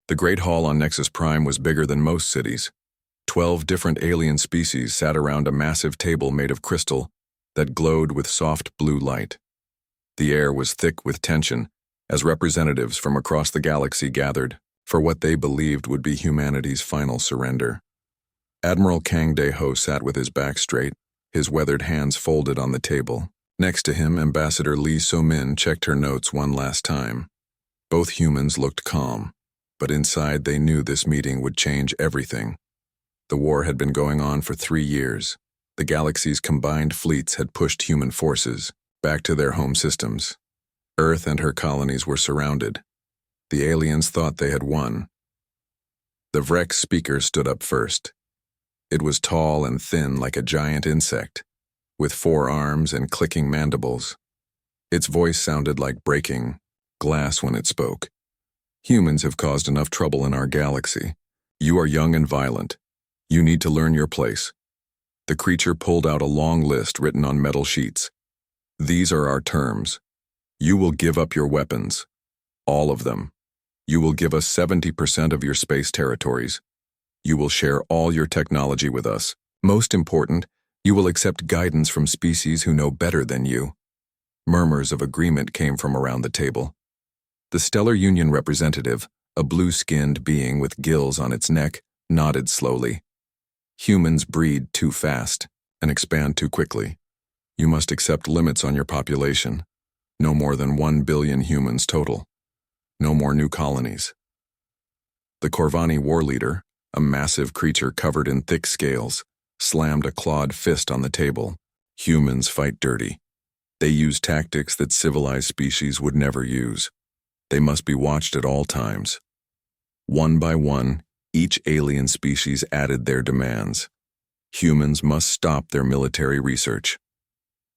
The Great Hall on Nexus Prime was bigger than most cities. 12 different alien species sat around a massive table made of crystal that glowed with soft blue light. The air was thick with tension as representatives from across the galaxy gathered for what they believed would be humanity's final surrender. Admiral Kang De-ho sat with his back straight, his weathered hands folded on the table. Next to him, Ambassador Lee So-min checked her notes one last time. Both humans looked calm, but inside they knew this meeting would change everything. The war had been going on for 3 years. The galaxy's combined fleets had pushed human forces back to their home systems. Earth and her colonies were surrounded. The aliens thought they had won. The Vrex speaker stood up first. It was tall and thin like a giant insect, with 4 arms and clicking mandibles. Its voice sounded like breaking glass when it spoke. Humans have caused enough trouble in our galaxy. You are young and violent. You need to learn your place. The creature pulled out a long list written on metal sheets. These are our terms. You will give up your weapons. All of them. You will give us 70% of your space territories. You will share all your technology with us. Most important, you will accept guidance from species who know better than you. Murmurs of agreement came from around the table. The Stellar Union representative, a blue-skinned being with gills on its neck, nodded slowly. Humans breed too fast and expand too quickly. You must accept limits on your population. No more than 1 billion humans total. No more new colonies. The Corvani war leader, a massive creature covered in thick scales, slammed a clawed fist on the table. Humans fight dirty. They use tactics that civilized species would never use. They must be watched at all times. One by one, each alien species added their demands. Humans must stop their military research.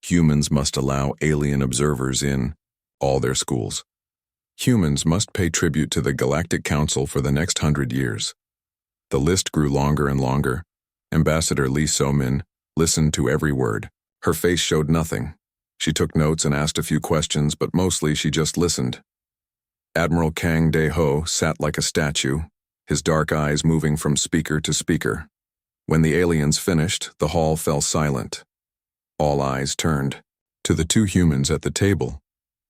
Humans must allow alien observers in all their schools. Humans must pay tribute to the Galactic Council for the next 100 years. The list grew longer and longer. Ambassador Lee So-min listened to every word. Her face showed nothing. She took notes and asked a few questions, but mostly she just listened. Admiral Kang De-ho sat like a statue, his dark eyes moving from speaker to speaker. When the aliens finished, the hall fell silent. All eyes turned to the 2 humans at the table.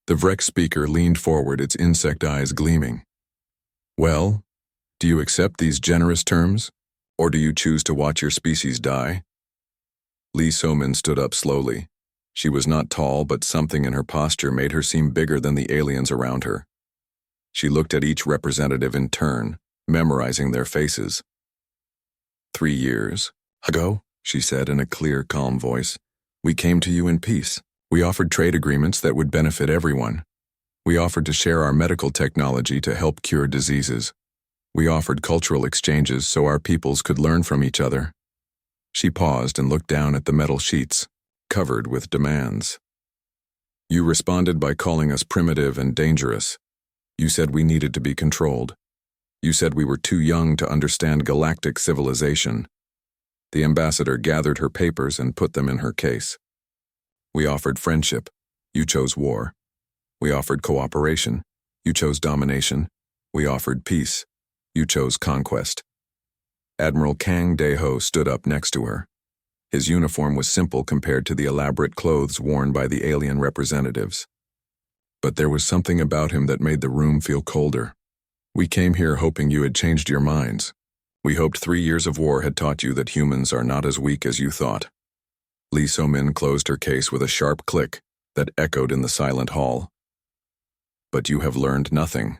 The Vrex speaker leaned forward, its insect eyes gleaming. Well, do you accept these generous terms, or do you choose to watch your species die? Lee So-min stood up slowly. She was not tall, but something in her posture made her seem bigger than the aliens around her. She looked at each representative in turn, memorizing their faces. 3 years ago, she said in a clear, calm voice, we came to you in peace. We offered trade agreements that would benefit everyone. We offered to share our medical technology to help cure diseases. We offered cultural exchanges so our peoples could learn from each other. She paused and looked down at the metal sheets, covered with demands. You responded by calling us primitive and dangerous. You said we needed to be controlled. You said we were too young to understand galactic civilization. The ambassador gathered her papers and put them in her case. We offered friendship. You chose war. We offered cooperation. You chose domination. We offered peace. You chose conquest. Admiral Kang De-ho stood up next to her. His uniform was simple compared to the elaborate clothes worn by the alien representatives. But there was something about him that made the room feel colder. We came here hoping you had changed your minds. We hoped 3 years of war had taught you that humans are not as weak as you thought. Lee So-min closed her case with a sharp click that echoed in the silent hall. But you have learned nothing.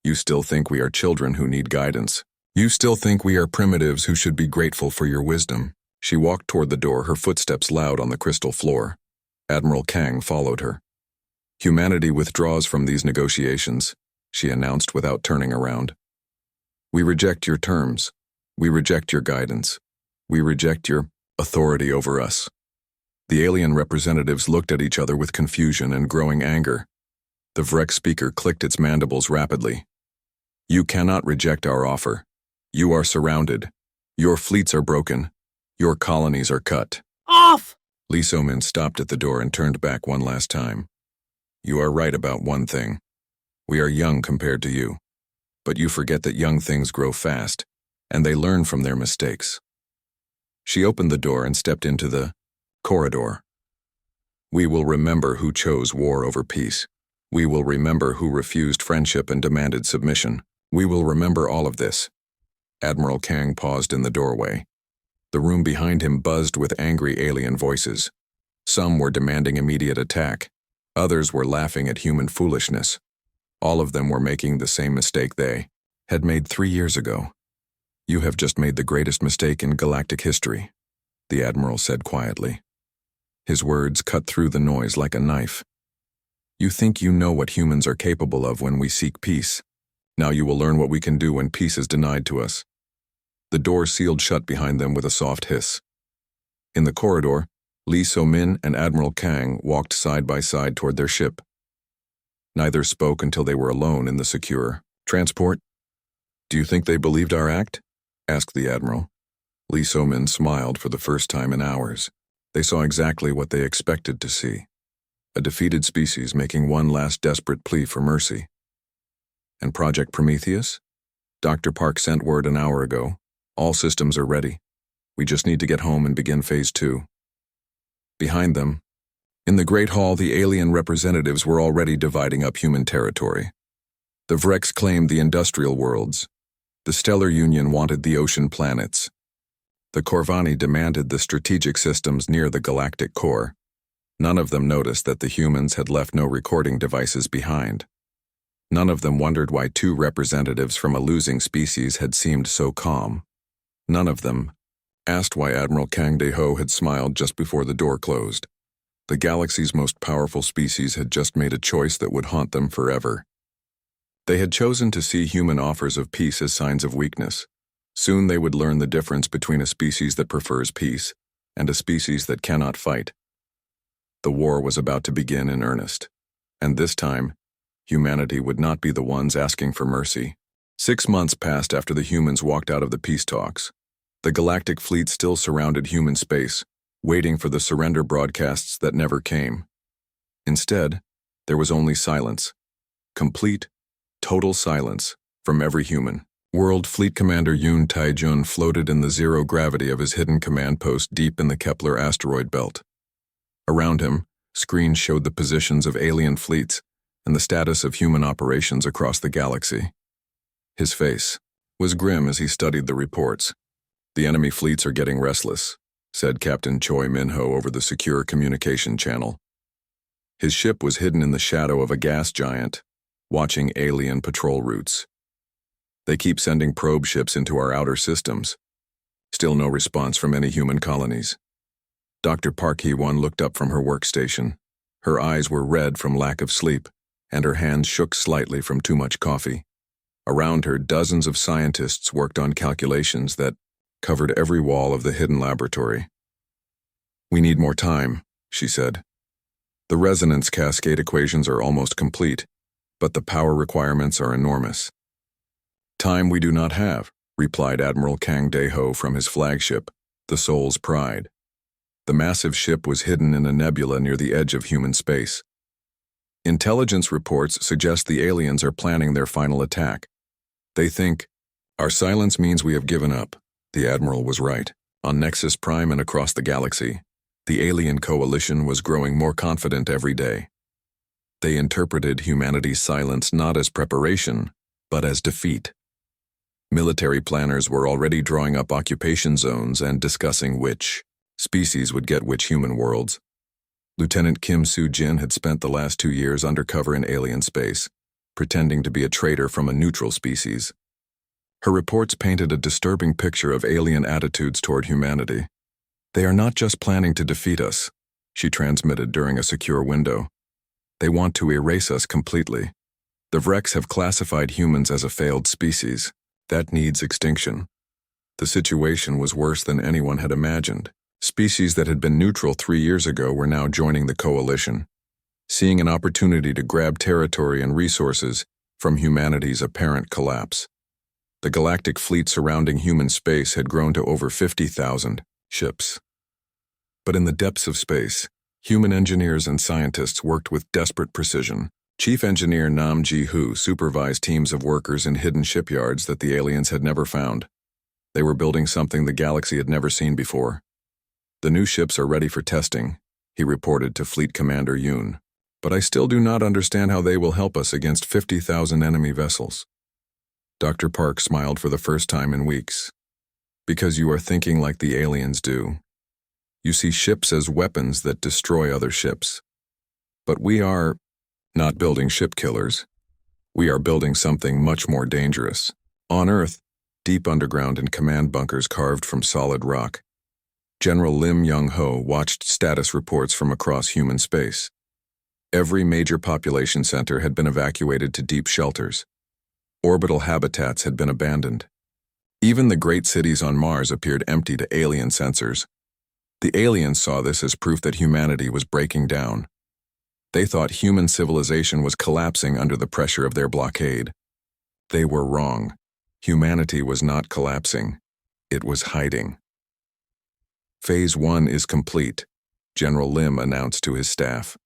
You still think we are children who need guidance. You still think we are primitives who should be grateful for your wisdom. She walked toward the door, her footsteps loud on the crystal floor. Admiral Kang followed her. Humanity withdraws from these negotiations, she announced without turning around. We reject your terms. We reject your guidance. We reject your authority over us. The alien representatives looked at each other with confusion and growing anger. The Vrex speaker clicked its mandibles rapidly. You cannot reject our offer. You are surrounded. Your fleets are broken. Your colonies are cut. Off! Lee So-min stopped at the door and turned back one last time. You are right about one thing. We are young compared to you. But you forget that young things grow fast, and they learn from their mistakes. She opened the door and stepped into the corridor. We will remember who chose war over peace. We will remember who refused friendship and demanded submission. We will remember all of this. Admiral Kang paused in the doorway. The room behind him buzzed with angry alien voices. Some were demanding immediate attack. Others were laughing at human foolishness. All of them were making the same mistake they had made 3 years ago. You have just made the greatest mistake in galactic history, the Admiral said quietly. His words cut through the noise like a knife. You think you know what humans are capable of when we seek peace. Now you will learn what we can do when peace is denied to us. The door sealed shut behind them with a soft hiss. In the corridor, Lee So-min and Admiral Kang walked side by side toward their ship. Neither spoke until they were alone in the secure transport. Do you think they believed our act? Asked the Admiral. Lee So-min smiled for the first time in hours. They saw exactly what they expected to see. A defeated species making one last desperate plea for mercy. And Project Prometheus? Dr. Park sent word an hour ago. All systems are ready. We just need to get home and begin Phase 2. Behind them, in the Great Hall, the alien representatives were already dividing up human territory. The Vrex claimed the industrial worlds. The Stellar Union wanted the ocean planets. The Corvani demanded the strategic systems near the galactic core. None of them noticed that the humans had left no recording devices behind. None of them wondered why 2 representatives from a losing species had seemed so calm. None of them asked why Admiral Kang De-ho had smiled just before the door closed. The galaxy's most powerful species had just made a choice that would haunt them forever. They had chosen to see human offers of peace as signs of weakness. Soon they would learn the difference between a species that prefers peace and a species that cannot fight. The war was about to begin in earnest, and this time, humanity would not be the ones asking for mercy. 6 months passed after the humans walked out of the peace talks. The galactic fleet still surrounded human space, waiting for the surrender broadcasts that never came. Instead, there was only silence. Complete, total silence from every human. World Fleet Commander Yoon Tae-jun floated in the zero gravity of his hidden command post deep in the Kepler asteroid belt. Around him, screens showed the positions of alien fleets and the status of human operations across the galaxy. His face was grim as he studied the reports. The enemy fleets are getting restless, said Captain Choi Min-ho over the secure communication channel. His ship was hidden in the shadow of a gas giant, watching alien patrol routes. They keep sending probe ships into our outer systems. Still no response from any human colonies. Dr. Park Hee-won looked up from her workstation. Her eyes were red from lack of sleep, and her hands shook slightly from too much coffee. Around her, dozens of scientists worked on calculations that covered every wall of the hidden laboratory. We need more time, she said. The resonance cascade equations are almost complete, but the power requirements are enormous. Time we do not have, replied Admiral Kang De-ho from his flagship, the Soul's Pride. The massive ship was hidden in a nebula near the edge of human space. Intelligence reports suggest the aliens are planning their final attack. They think, our silence means we have given up. The Admiral was right. On Nexus Prime and across the galaxy, the alien coalition was growing more confident every day. They interpreted humanity's silence not as preparation, but as defeat. Military planners were already drawing up occupation zones and discussing which species would get which human worlds. Lieutenant Kim Soo-jin had spent the last 2 years undercover in alien space, pretending to be a traitor from a neutral species. Her reports painted a disturbing picture of alien attitudes toward humanity. They are not just planning to defeat us, she transmitted during a secure window. They want to erase us completely. The Vrex have classified humans as a failed species. That needs extinction. The situation was worse than anyone had imagined. Species that had been neutral 3 years ago were now joining the coalition, seeing an opportunity to grab territory and resources from humanity's apparent collapse. The galactic fleet surrounding human space had grown to over 50,000 ships. But in the depths of space, human engineers and scientists worked with desperate precision. Chief Engineer Nam Ji-hoo supervised teams of workers in hidden shipyards that the aliens had never found. They were building something the galaxy had never seen before. "The new ships are ready for testing," he reported to Fleet Commander Yoon. "But I still do not understand how they will help us against 50,000 enemy vessels." Dr. Park smiled for the first time in weeks. "Because you are thinking like the aliens do. You see ships as weapons that destroy other ships. But we are not building ship killers. We are building something much more dangerous. On Earth, deep underground in command bunkers carved from solid rock, General Lim Young-ho watched status reports from across human space. Every major population center had been evacuated to deep shelters. Orbital habitats had been abandoned. Even the great cities on Mars appeared empty to alien sensors. The aliens saw this as proof that humanity was breaking down. They thought human civilization was collapsing under the pressure of their blockade. They were wrong. Humanity was not collapsing. It was hiding. "Phase 1 is complete," General Lim announced to his staff.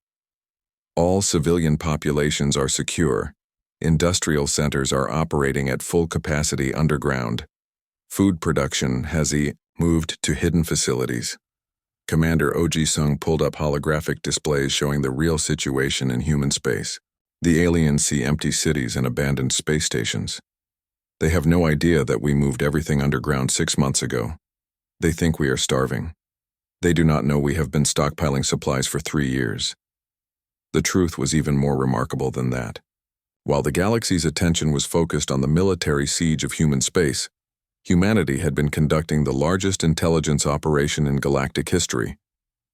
"All civilian populations are secure. Industrial centers are operating at full capacity underground. Food production has moved to hidden facilities." Commander Oh Ji-sung pulled up holographic displays showing the real situation in human space. The aliens see empty cities and abandoned space stations. They have no idea that we moved everything underground 6 months ago. They think we are starving. They do not know we have been stockpiling supplies for 3 years. The truth was even more remarkable than that. While the galaxy's attention was focused on the military siege of human space, humanity had been conducting the largest intelligence operation in galactic history.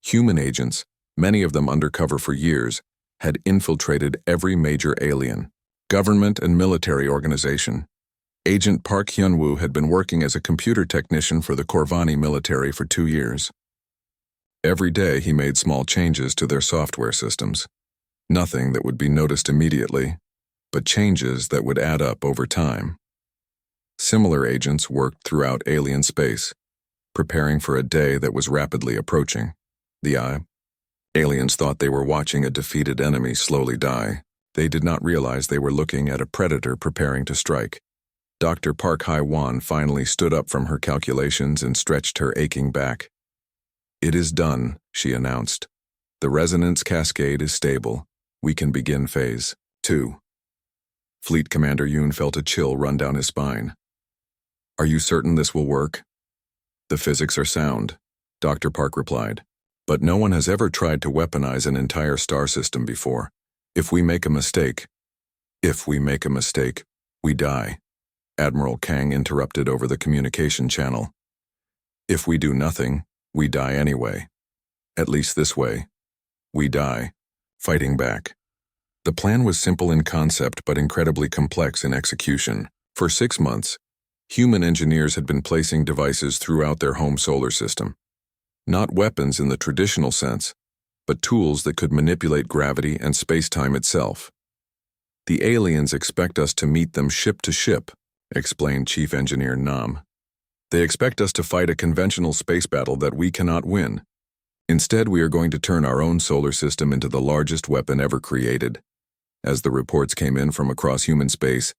Human agents, many of them undercover for years, had infiltrated every major alien, government and military organization. Agent Park Hyun-woo had been working as a computer technician for the Corvani military for 2 years. Every day he made small changes to their software systems. Nothing that would be noticed immediately, but changes that would add up over time. Similar agents worked throughout alien space, preparing for a day that was rapidly approaching. The aliens thought they were watching a defeated enemy slowly die. They did not realize they were looking at a predator preparing to strike. Dr. Park Hai-wan finally stood up from her calculations and stretched her aching back. "It is done," she announced. "The resonance cascade is stable. We can begin phase 2. Fleet Commander Yoon felt a chill run down his spine. "Are you certain this will work?" "The physics are sound," Dr. Park replied. "But no one has ever tried to weaponize an entire star system before. If we make a mistake, we die." Admiral Kang interrupted over the communication channel. "If we do nothing, we die anyway. At least this way. We die, fighting back." The plan was simple in concept but incredibly complex in execution. For 6 months, human engineers had been placing devices throughout their home solar system. Not weapons in the traditional sense, but tools that could manipulate gravity and space-time itself. "The aliens expect us to meet them ship to ship," explained Chief Engineer Nam. "They expect us to fight a conventional space battle that we cannot win. Instead, we are going to turn our own solar system into the largest weapon ever created." As the reports came in from across human space,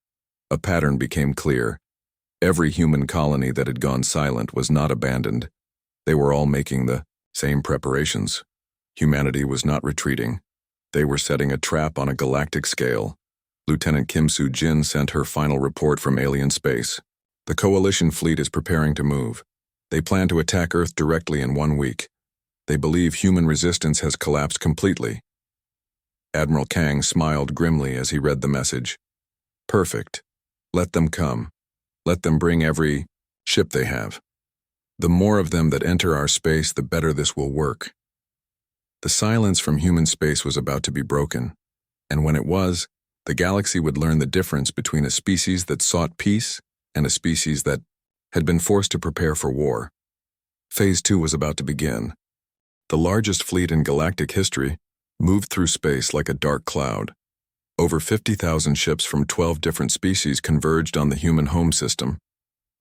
a pattern became clear. Every human colony that had gone silent was not abandoned. They were all making the same preparations. Humanity was not retreating. They were setting a trap on a galactic scale. Lieutenant Kim Soo-jin sent her final report from alien space. "The coalition fleet is preparing to move. They plan to attack Earth directly in 1 week. They believe human resistance has collapsed completely." Admiral Kang smiled grimly as he read the message. "Perfect. Let them come. Let them bring every ship they have. The more of them that enter our space, the better this will work." The silence from human space was about to be broken, and when it was, the galaxy would learn the difference between a species that sought peace and a species that had been forced to prepare for war. Phase 2 was about to begin. The largest fleet in galactic history moved through space like a dark cloud. Over 50,000 ships from 12 different species converged on the human home system.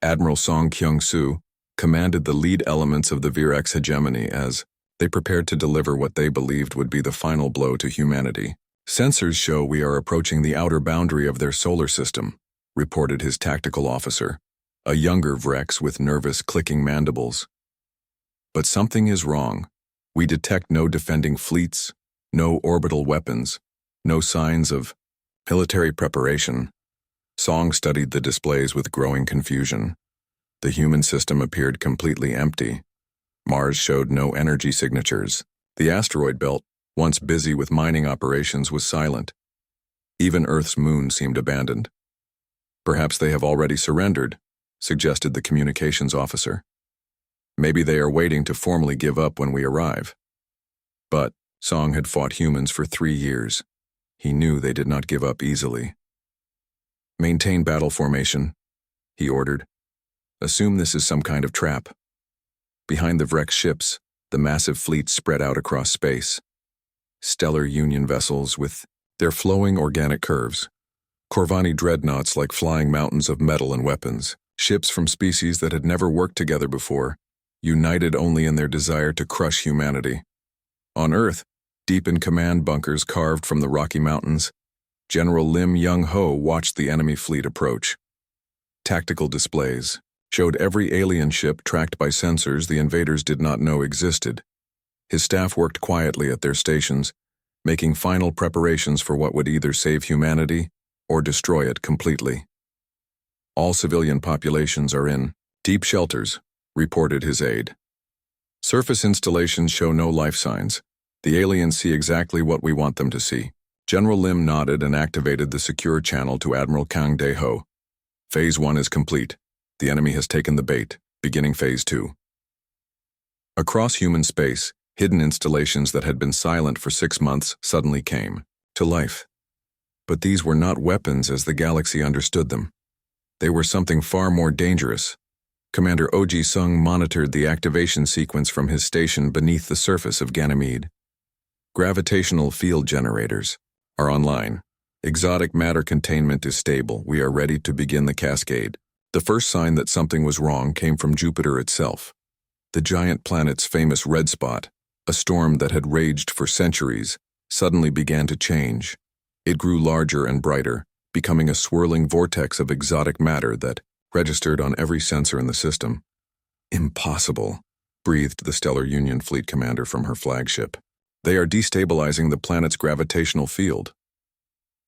Admiral Song Kyung-soo commanded the lead elements of the Virex hegemony as they prepared to deliver what they believed would be the final blow to humanity. Sensors show we are approaching the outer boundary of their solar system, reported his tactical officer, a younger Vrex with nervous clicking mandibles. But something is wrong. We detect no defending fleets, no orbital weapons, no signs of military preparation. Song studied the displays with growing confusion. The human system appeared completely empty. Mars showed no energy signatures. The asteroid belt, once busy with mining operations, was silent. Even Earth's moon seemed abandoned. Perhaps they have already surrendered, suggested the communications officer. Maybe they are waiting to formally give up when we arrive. But Song had fought humans for 3 years. He knew they did not give up easily. Maintain battle formation, he ordered. Assume this is some kind of trap. Behind the Vrex ships, the massive fleet spread out across space. Stellar Union vessels with their flowing organic curves. Corvani dreadnoughts like flying mountains of metal and weapons. Ships from species that had never worked together before, united only in their desire to crush humanity. On Earth, deep in command bunkers carved from the Rocky Mountains, General Lim Young-ho watched the enemy fleet approach. Tactical displays showed every alien ship tracked by sensors the invaders did not know existed. His staff worked quietly at their stations, making final preparations for what would either save humanity or destroy it completely. All civilian populations are in deep shelters, reported his aide. Surface installations show no life signs. The aliens see exactly what we want them to see. General Lim nodded and activated the secure channel to Admiral Kang Dae-ho. Phase 1 is complete. The enemy has taken the bait, beginning Phase 2. Across human space, hidden installations that had been silent for 6 months suddenly came to life. But these were not weapons as the galaxy understood them. They were something far more dangerous. Commander Oji Sung monitored the activation sequence from his station beneath the surface of Ganymede. Gravitational field generators are online. Exotic matter containment is stable. We are ready to begin the cascade. The first sign that something was wrong came from Jupiter itself. The giant planet's famous red spot, a storm that had raged for centuries, suddenly began to change. It grew larger and brighter, becoming a swirling vortex of exotic matter that registered on every sensor in the system. Impossible, breathed the Stellar Union Fleet commander from her flagship. They are destabilizing the planet's gravitational field.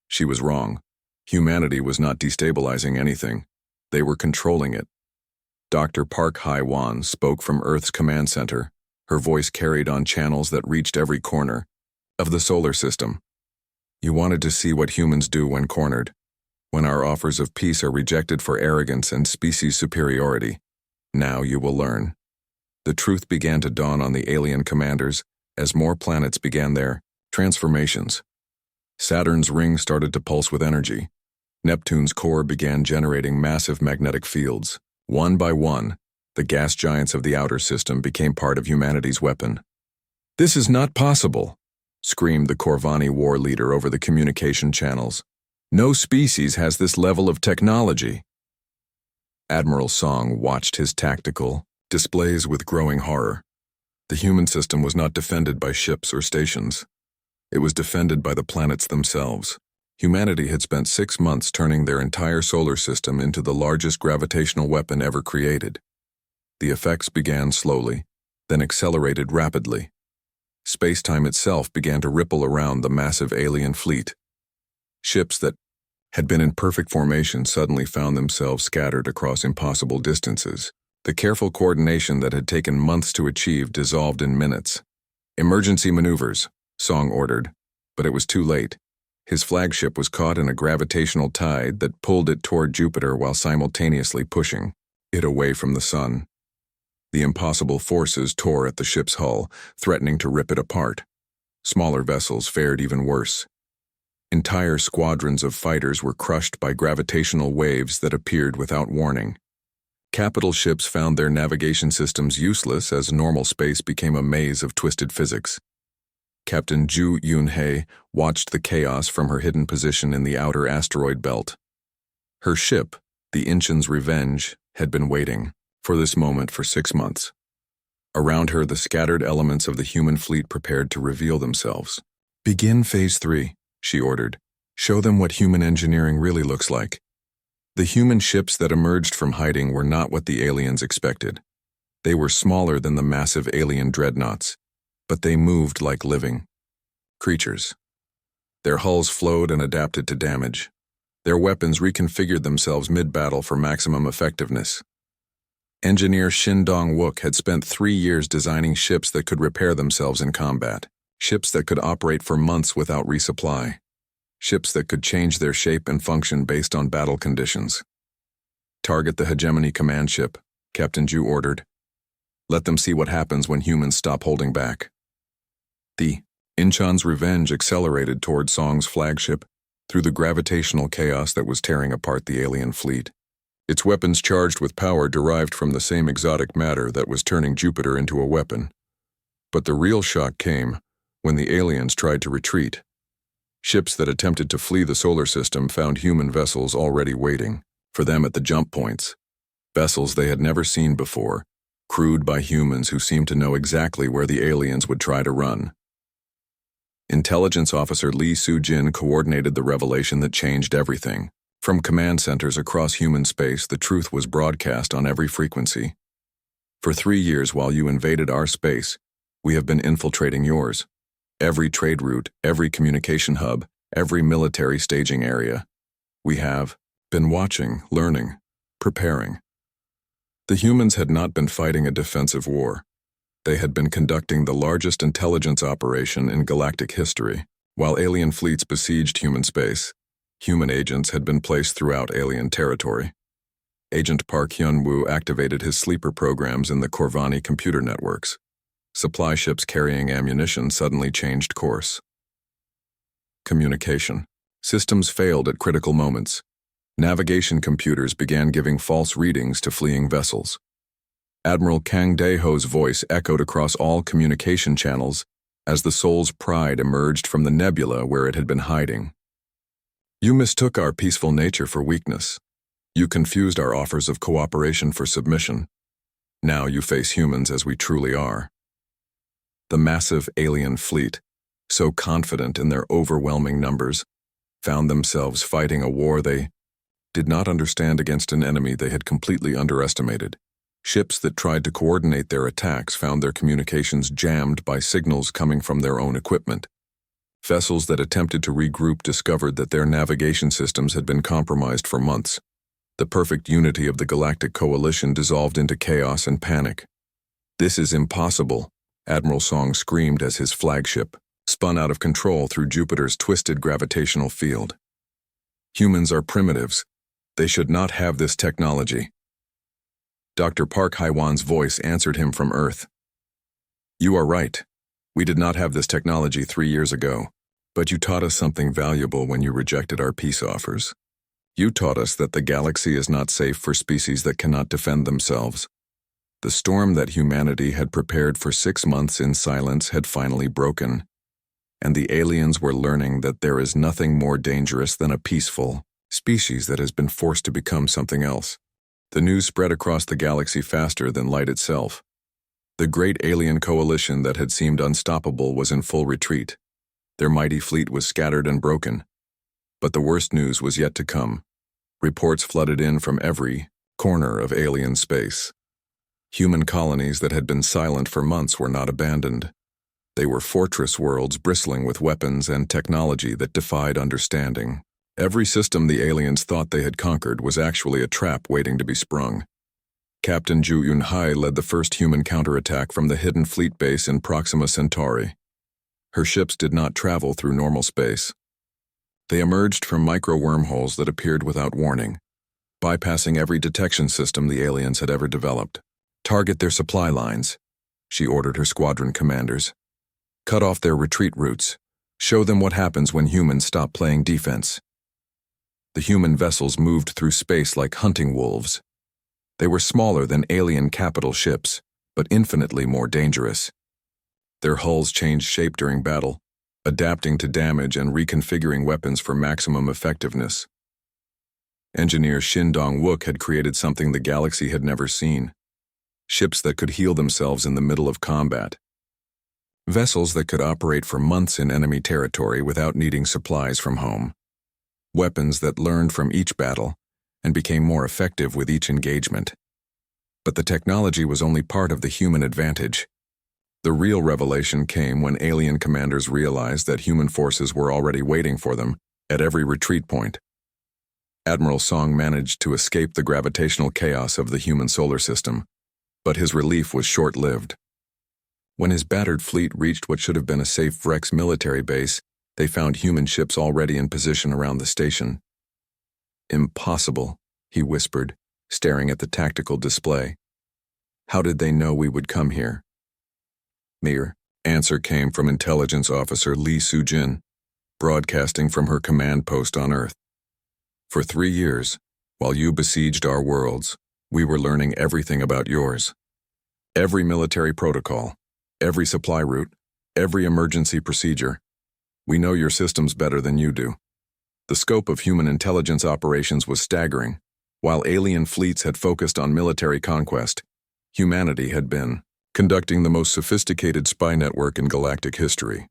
She was wrong. Humanity was not destabilizing anything. They were controlling it. Dr. Park Hai-wan spoke from Earth's command center, her voice carried on channels that reached every corner of the solar system. You wanted to see what humans do when cornered, when our offers of peace are rejected for arrogance and species superiority. Now you will learn. The truth began to dawn on the alien commanders as more planets began their transformations. Saturn's ring started to pulse with energy. Neptune's core began generating massive magnetic fields. One by one, the gas giants of the outer system became part of humanity's weapon. "This is not possible," screamed the Corvani war leader over the communication channels. "No species has this level of technology." Admiral Song watched his tactical displays with growing horror. The human system was not defended by ships or stations. It was defended by the planets themselves. Humanity had spent 6 months turning their entire solar system into the largest gravitational weapon ever created. The effects began slowly, then accelerated rapidly. Space-time itself began to ripple around the massive alien fleet. Ships that had been in perfect formation suddenly found themselves scattered across impossible distances. The careful coordination that had taken months to achieve dissolved in minutes. "Emergency maneuvers," Song ordered, but it was too late. His flagship was caught in a gravitational tide that pulled it toward Jupiter while simultaneously pushing it away from the sun. The impossible forces tore at the ship's hull, threatening to rip it apart. Smaller vessels fared even worse. Entire squadrons of fighters were crushed by gravitational waves that appeared without warning. Capital ships found their navigation systems useless as normal space became a maze of twisted physics. Captain Ju Yun-hei watched the chaos from her hidden position in the outer asteroid belt. Her ship, the Inchen's Revenge, had been waiting for this moment for 6 months. Around her, the scattered elements of the human fleet prepared to reveal themselves. "Begin Phase 3, she ordered. "Show them what human engineering really looks like." The human ships that emerged from hiding were not what the aliens expected. They were smaller than the massive alien dreadnoughts, but they moved like living creatures. Their hulls flowed and adapted to damage. Their weapons reconfigured themselves mid-battle for maximum effectiveness. Engineer Shin Dong-wook had spent 3 years designing ships that could repair themselves in combat, ships that could operate for months without resupply, ships that could change their shape and function based on battle conditions. "Target the hegemony command ship," Captain Ju ordered. "Let them see what happens when humans stop holding back." The Incheon's revenge accelerated toward Song's flagship through the gravitational chaos that was tearing apart the alien fleet. Its weapons charged with power derived from the same exotic matter that was turning Jupiter into a weapon. But the real shock came when the aliens tried to retreat. Ships that attempted to flee the solar system found human vessels already waiting for them at the jump points. Vessels they had never seen before, crewed by humans who seemed to know exactly where the aliens would try to run. Intelligence Officer Lee Soo-jin coordinated the revelation that changed everything. From command centers across human space, the truth was broadcast on every frequency. "For 3 years while you invaded our space, we have been infiltrating yours. Every trade route, every communication hub, every military staging area. We have been watching, learning, preparing." The humans had not been fighting a defensive war. They had been conducting the largest intelligence operation in galactic history. While alien fleets besieged human space, human agents had been placed throughout alien territory. Agent Park Hyun-woo activated his sleeper programs in the Corvani computer networks. Supply ships carrying ammunition suddenly changed course. Communication. Systems failed at critical moments. Navigation computers began giving false readings to fleeing vessels. Admiral Kang Dae-ho's voice echoed across all communication channels as the Soul's Pride emerged from the nebula where it had been hiding. "You mistook our peaceful nature for weakness. You confused our offers of cooperation for submission. Now you face humans as we truly are." The massive alien fleet, so confident in their overwhelming numbers, found themselves fighting a war they did not understand against an enemy they had completely underestimated. Ships that tried to coordinate their attacks found their communications jammed by signals coming from their own equipment. Vessels that attempted to regroup discovered that their navigation systems had been compromised for months. The perfect unity of the Galactic Coalition dissolved into chaos and panic. "This is impossible," Admiral Song screamed as his flagship spun out of control through Jupiter's twisted gravitational field. "Humans are primitives. They should not have this technology." Dr. Park Haiwan's voice answered him from Earth. "You are right. We did not have this technology 3 years ago, but you taught us something valuable when you rejected our peace offers. You taught us that the galaxy is not safe for species that cannot defend themselves." The storm that humanity had prepared for 6 months in silence had finally broken, and the aliens were learning that there is nothing more dangerous than a peaceful species that has been forced to become something else. The news spread across the galaxy faster than light itself. The great alien coalition that had seemed unstoppable was in full retreat. Their mighty fleet was scattered and broken. But the worst news was yet to come. Reports flooded in from every corner of alien space. Human colonies that had been silent for months were not abandoned. They were fortress worlds bristling with weapons and technology that defied understanding. Every system the aliens thought they had conquered was actually a trap waiting to be sprung. Captain Ju Yun-hai led the first human counterattack from the hidden fleet base in Proxima Centauri. Her ships did not travel through normal space. They emerged from micro-wormholes that appeared without warning, bypassing every detection system the aliens had ever developed. "Target their supply lines," she ordered her squadron commanders. "Cut off their retreat routes. Show them what happens when humans stop playing defense." The human vessels moved through space like hunting wolves. They were smaller than alien capital ships, but infinitely more dangerous. Their hulls changed shape during battle, adapting to damage and reconfiguring weapons for maximum effectiveness. Engineer Shin Dong-wook had created something the galaxy had never seen. Ships that could heal themselves in the middle of combat. Vessels that could operate for months in enemy territory without needing supplies from home. Weapons that learned from each battle and became more effective with each engagement. But the technology was only part of the human advantage. The real revelation came when alien commanders realized that human forces were already waiting for them at every retreat point. Admiral Song managed to escape the gravitational chaos of the human solar system, but his relief was short-lived. When his battered fleet reached what should have been a safe Vrex military base, they found human ships already in position around the station. "Impossible," he whispered, staring at the tactical display. "How did they know we would come here?" "Mere," answer came from Intelligence Officer Lee Soo-jin, broadcasting from her command post on Earth. "For 3 years, while you besieged our worlds, we were learning everything about yours. Every military protocol, every supply route, every emergency procedure. We know your systems better than you do." The scope of human intelligence operations was staggering. While alien fleets had focused on military conquest, humanity had been conducting the most sophisticated spy network in galactic history.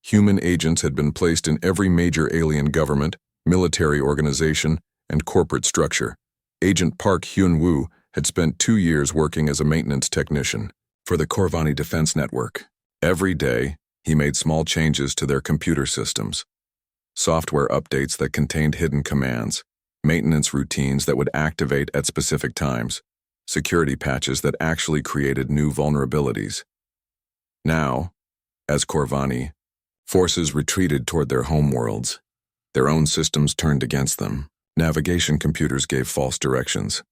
Human agents had been placed in every major alien government, military organization, and corporate structure. Agent Park Hyun-woo had spent 2 years working as a maintenance technician for the Corvani Defense Network. Every day, he made small changes to their computer systems. Software updates that contained hidden commands, maintenance routines that would activate at specific times, security patches that actually created new vulnerabilities. Now, as Corvani, forces retreated toward their homeworlds. Their own systems turned against them. Navigation computers gave false directions.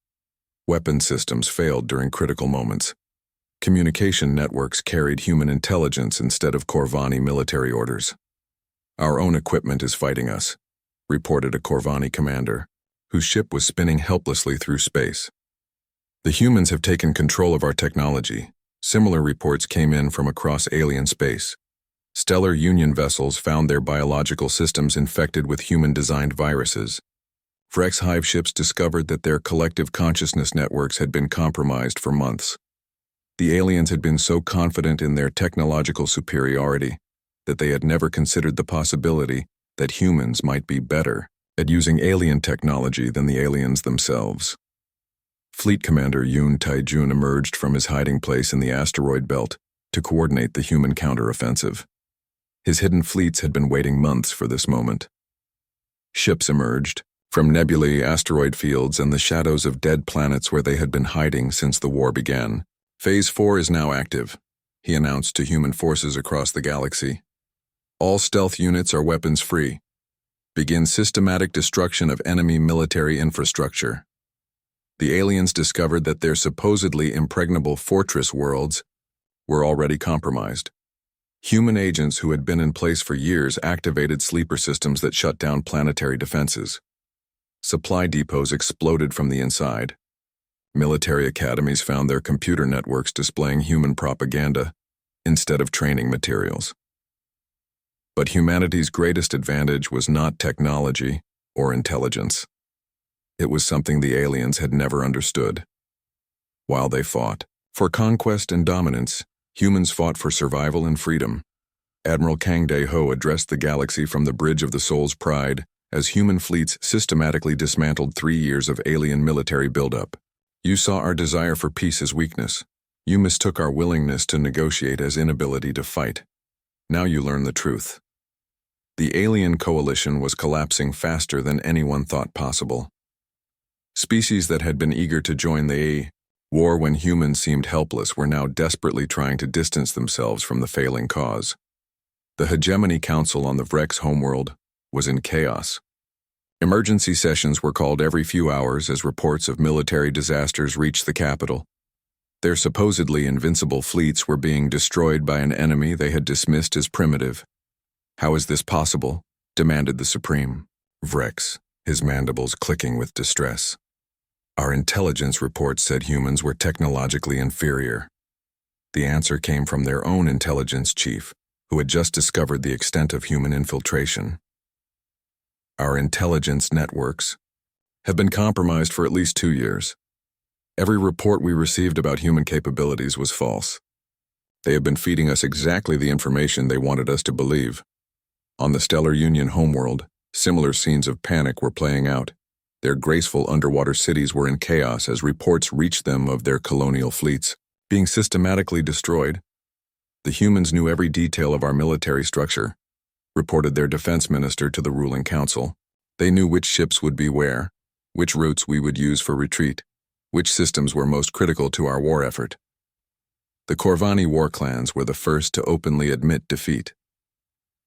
Weapon systems failed during critical moments. Communication networks carried human intelligence instead of Corvani military orders. "Our own equipment is fighting us," reported a Corvani commander, whose ship was spinning helplessly through space. "The humans have taken control of our technology." Similar reports came in from across alien space. Stellar Union vessels found their biological systems infected with human-designed viruses. Vrex hive ships discovered that their collective consciousness networks had been compromised for months. The aliens had been so confident in their technological superiority that they had never considered the possibility that humans might be better at using alien technology than the aliens themselves. Fleet Commander Yoon Tae-jun emerged from his hiding place in the asteroid belt to coordinate the human counteroffensive. His hidden fleets had been waiting months for this moment. Ships emerged from nebulae, asteroid fields, and the shadows of dead planets where they had been hiding since the war began. "Phase 4 is now active," he announced to human forces across the galaxy. "All stealth units are weapons-free. Begin systematic destruction of enemy military infrastructure." The aliens discovered that their supposedly impregnable fortress worlds were already compromised. Human agents who had been in place for years activated sleeper systems that shut down planetary defenses. Supply depots exploded from the inside. Military academies found their computer networks displaying human propaganda instead of training materials. But humanity's greatest advantage was not technology or intelligence. It was something the aliens had never understood. While they fought for conquest and dominance, humans fought for survival and freedom. Admiral Kang Dae-ho addressed the galaxy from the Bridge of the Soul's Pride as human fleets systematically dismantled 3 years of alien military buildup. "You saw our desire for peace as weakness. You mistook our willingness to negotiate as inability to fight. Now you learn the truth." The alien coalition was collapsing faster than anyone thought possible. Species that had been eager to join the war when humans seemed helpless were now desperately trying to distance themselves from the failing cause. The Hegemony Council on the Vrex homeworld was in chaos. Emergency sessions were called every few hours as reports of military disasters reached the capital. Their supposedly invincible fleets were being destroyed by an enemy they had dismissed as primitive. "How is this possible?" demanded the Supreme. Vrex, his mandibles clicking with distress. "Our intelligence reports said humans were technologically inferior." The answer came from their own intelligence chief, who had just discovered the extent of human infiltration. "Our intelligence networks have been compromised for at least 2 years. Every report we received about human capabilities was false. They have been feeding us exactly the information they wanted us to believe. On the Stellar Union homeworld, similar scenes of panic were playing out. Their graceful underwater cities were in chaos as reports reached them of their colonial fleets being systematically destroyed. The humans knew every detail of our military structure, reported their defense minister to the ruling council. They knew which ships would be where, which routes we would use for retreat, which systems were most critical to our war effort. The Corvani war clans were the first to openly admit defeat.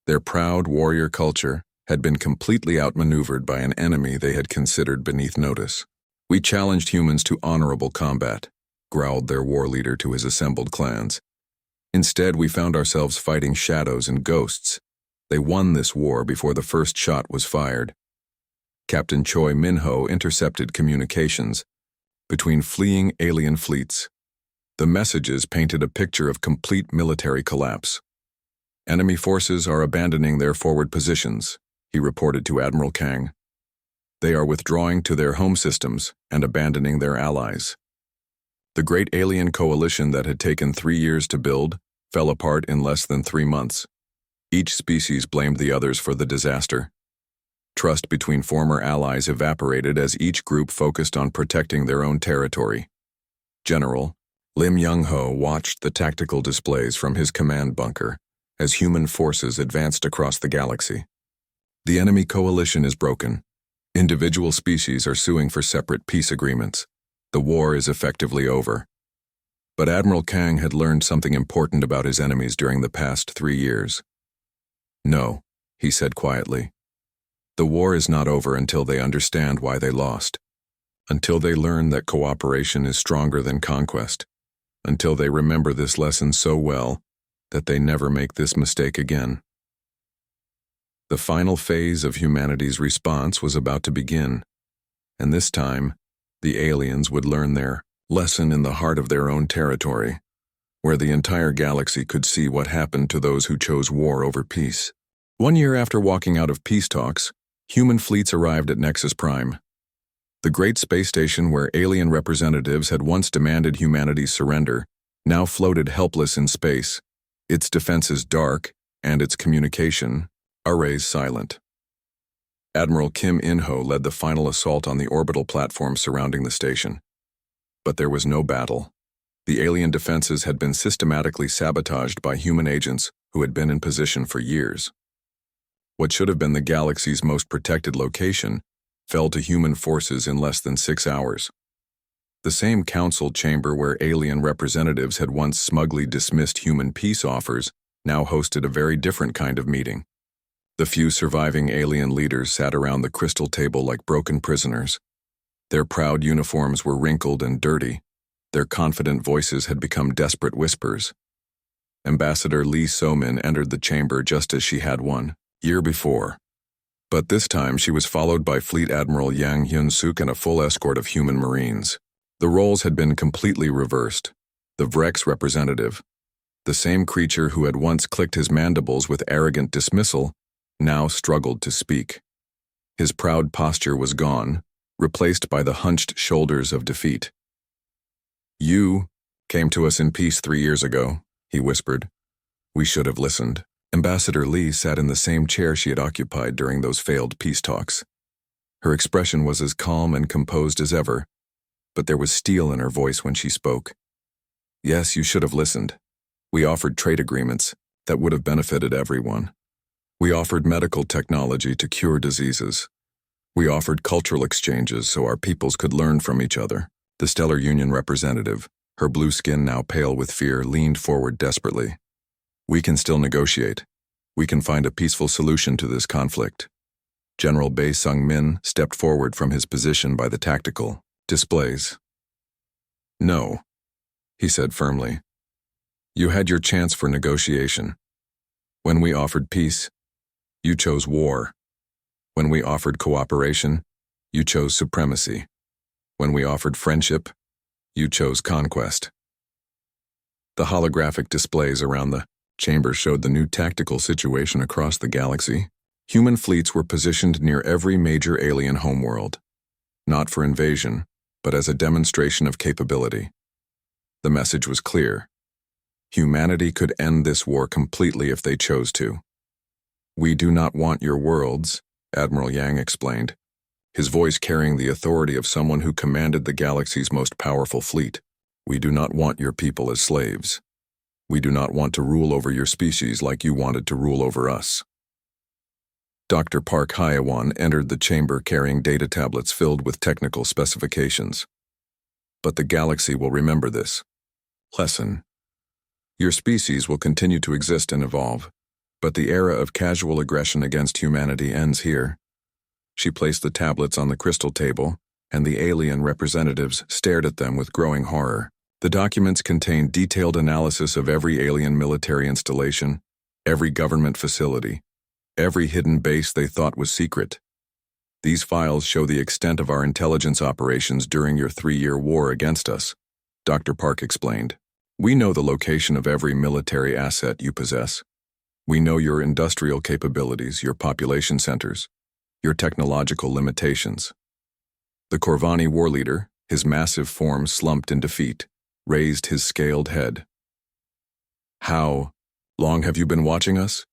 Their proud warrior culture had been completely outmaneuvered by an enemy they had considered beneath notice. We challenged humans to honorable combat, growled their war leader to his assembled clans. Instead, we found ourselves fighting shadows and ghosts. They won this war before the first shot was fired. Captain Choi Minho intercepted communications between fleeing alien fleets. The messages painted a picture of complete military collapse. Enemy forces are abandoning their forward positions, he reported to Admiral Kang. They are withdrawing to their home systems and abandoning their allies. The great alien coalition that had taken 3 years to build fell apart in less than 3 months. Each species blamed the others for the disaster. Trust between former allies evaporated as each group focused on protecting their own territory. General Lim Young-ho watched the tactical displays from his command bunker as human forces advanced across the galaxy. The enemy coalition is broken. Individual species are suing for separate peace agreements. The war is effectively over. But Admiral Kang had learned something important about his enemies during the past 3 years. No, he said quietly. The war is not over until they understand why they lost. Until they learn that cooperation is stronger than conquest. Until they remember this lesson so well that they never make this mistake again. The final phase of humanity's response was about to begin, and this time, the aliens would learn their lesson in the heart of their own territory, where the entire galaxy could see what happened to those who chose war over peace. 1 year after walking out of peace talks, human fleets arrived at Nexus Prime, the great space station where alien representatives had once demanded humanity's surrender, now floated helpless in space, its defenses dark and its communication arrays silent. Admiral Kim In-ho led the final assault on the orbital platform surrounding the station. But there was no battle. The alien defenses had been systematically sabotaged by human agents who had been in position for years. What should have been the galaxy's most protected location fell to human forces in less than 6 hours. The same council chamber where alien representatives had once smugly dismissed human peace offers now hosted a very different kind of meeting. The few surviving alien leaders sat around the crystal table like broken prisoners. Their proud uniforms were wrinkled and dirty. Their confident voices had become desperate whispers. Ambassador Lee So-min entered the chamber just as she had 1 year before. But this time she was followed by Fleet Admiral Yang Hyun-suk and a full escort of human marines. The roles had been completely reversed. The Vrex representative, the same creature who had once clicked his mandibles with arrogant dismissal, now struggled to speak. His proud posture was gone, replaced by the hunched shoulders of defeat. "You came to us in peace 3 years ago," he whispered. "We should have listened." Ambassador Lee sat in the same chair she had occupied during those failed peace talks. Her expression was as calm and composed as ever, but there was steel in her voice when she spoke. "Yes, you should have listened. We offered trade agreements that would have benefited everyone. We offered medical technology to cure diseases. We offered cultural exchanges so our peoples could learn from each other." The Stellar Union representative, her blue skin now pale with fear, leaned forward desperately. "We can still negotiate. We can find a peaceful solution to this conflict." General Bae Sung-min stepped forward from his position by the tactical displays. "No," he said firmly. "You had your chance for negotiation. When we offered peace, you chose war. When we offered cooperation, you chose supremacy. When we offered friendship, you chose conquest." The holographic displays around the chamber showed the new tactical situation across the galaxy. Human fleets were positioned near every major alien homeworld, not for invasion, but as a demonstration of capability. The message was clear. Humanity could end this war completely if they chose to. "We do not want your worlds," Admiral Yang explained, his voice carrying the authority of someone who commanded the galaxy's most powerful fleet. "We do not want your people as slaves. We do not want to rule over your species like you wanted to rule over us." Dr. Park Hyewan entered the chamber carrying data tablets filled with technical specifications. "But the galaxy will remember this lesson. Your species will continue to exist and evolve, but the era of casual aggression against humanity ends here." She placed the tablets on the crystal table, and the alien representatives stared at them with growing horror. The documents contained detailed analysis of every alien military installation, every government facility, every hidden base they thought was secret. "These files show the extent of our intelligence operations during your 3-year war against us," Dr. Park explained. "We know the location of every military asset you possess. We know your industrial capabilities, your population centers, your technological limitations." The Corvani war leader, his massive form slumped in defeat, raised his scaled head. "How long have you been watching us?"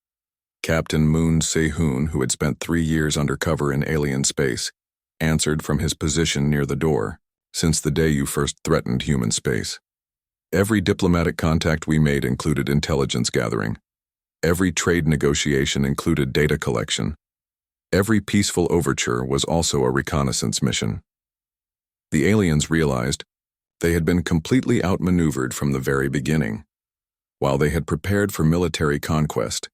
Captain Moon Se-hoon, who had spent 3 years undercover in alien space, answered from his position near the door. "Since the day you first threatened human space. Every diplomatic contact we made included intelligence gathering. Every trade negotiation included data collection. Every peaceful overture was also a reconnaissance mission." The aliens realized they had been completely outmaneuvered from the very beginning. While they had prepared for military conquest,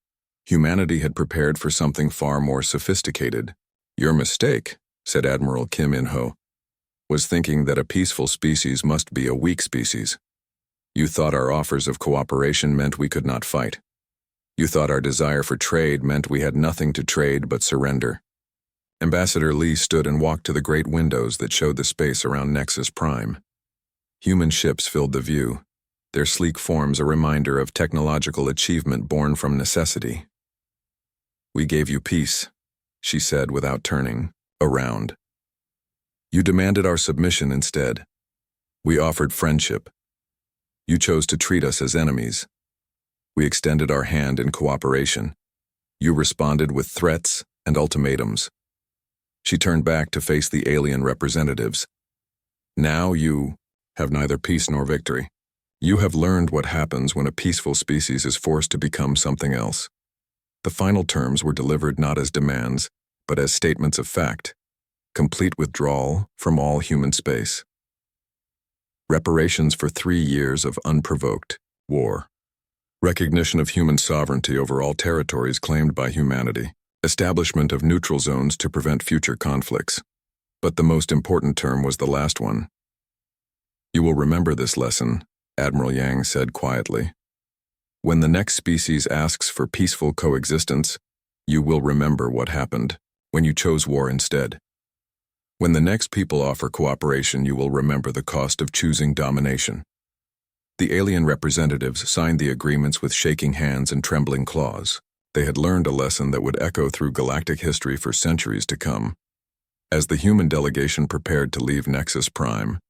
humanity had prepared for something far more sophisticated. "Your mistake," said Admiral Kim In-ho, "was thinking that a peaceful species must be a weak species. You thought our offers of cooperation meant we could not fight. You thought our desire for trade meant we had nothing to trade but surrender." Ambassador Lee stood and walked to the great windows that showed the space around Nexus Prime. Human ships filled the view, their sleek forms a reminder of technological achievement born from necessity. "We gave you peace," she said without turning around. "You demanded our submission instead. We offered friendship. You chose to treat us as enemies. We extended our hand in cooperation. You responded with threats and ultimatums." She turned back to face the alien representatives. "Now you have neither peace nor victory. You have learned what happens when a peaceful species is forced to become something else." The final terms were delivered not as demands, but as statements of fact. Complete withdrawal from all human space. Reparations for 3 years of unprovoked war. Recognition of human sovereignty over all territories claimed by humanity. Establishment of neutral zones to prevent future conflicts. But the most important term was the last one. "You will remember this lesson," Admiral Yang said quietly. "When the next species asks for peaceful coexistence, you will remember what happened when you chose war instead. When the next people offer cooperation, you will remember the cost of choosing domination." The alien representatives signed the agreements with shaking hands and trembling claws. They had learned a lesson that would echo through galactic history for centuries to come. As the human delegation prepared to leave Nexus Prime,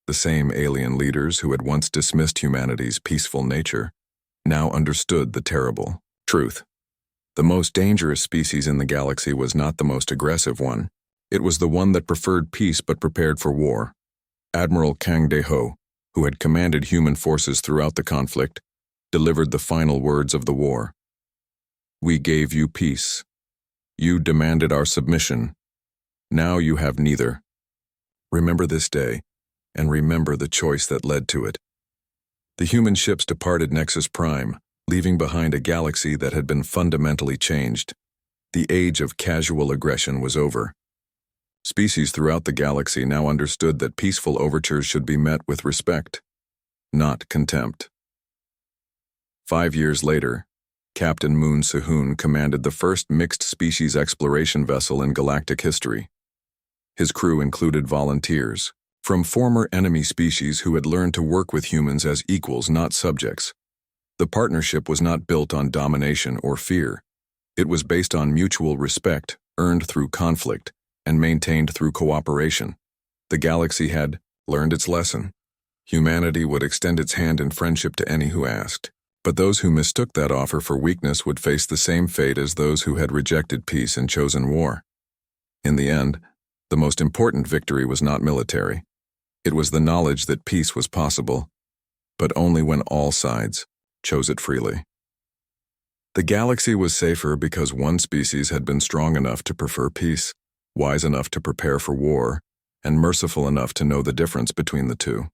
the same alien leaders who had once dismissed humanity's peaceful nature now understood the terrible truth. The most dangerous species in the galaxy was not the most aggressive one. It was the one that preferred peace but prepared for war. Admiral Kang De-ho, who had commanded human forces throughout the conflict, delivered the final words of the war. "We gave you peace. You demanded our submission. Now you have neither. Remember this day, and remember the choice that led to it." The human ships departed Nexus Prime, leaving behind a galaxy that had been fundamentally changed. The age of casual aggression was over. Species throughout the galaxy now understood that peaceful overtures should be met with respect, not contempt. 5 years later, Captain Moon Se-hoon commanded the first mixed-species exploration vessel in galactic history. His crew included volunteers from former enemy species who had learned to work with humans as equals, not subjects. The partnership was not built on domination or fear. It was based on mutual respect, earned through conflict, and maintained through cooperation. The galaxy had learned its lesson. Humanity would extend its hand in friendship to any who asked. But those who mistook that offer for weakness would face the same fate as those who had rejected peace and chosen war. In the end, the most important victory was not military. It was the knowledge that peace was possible, but only when all sides chose it freely. The galaxy was safer because one species had been strong enough to prefer peace, wise enough to prepare for war, and merciful enough to know the difference between the two.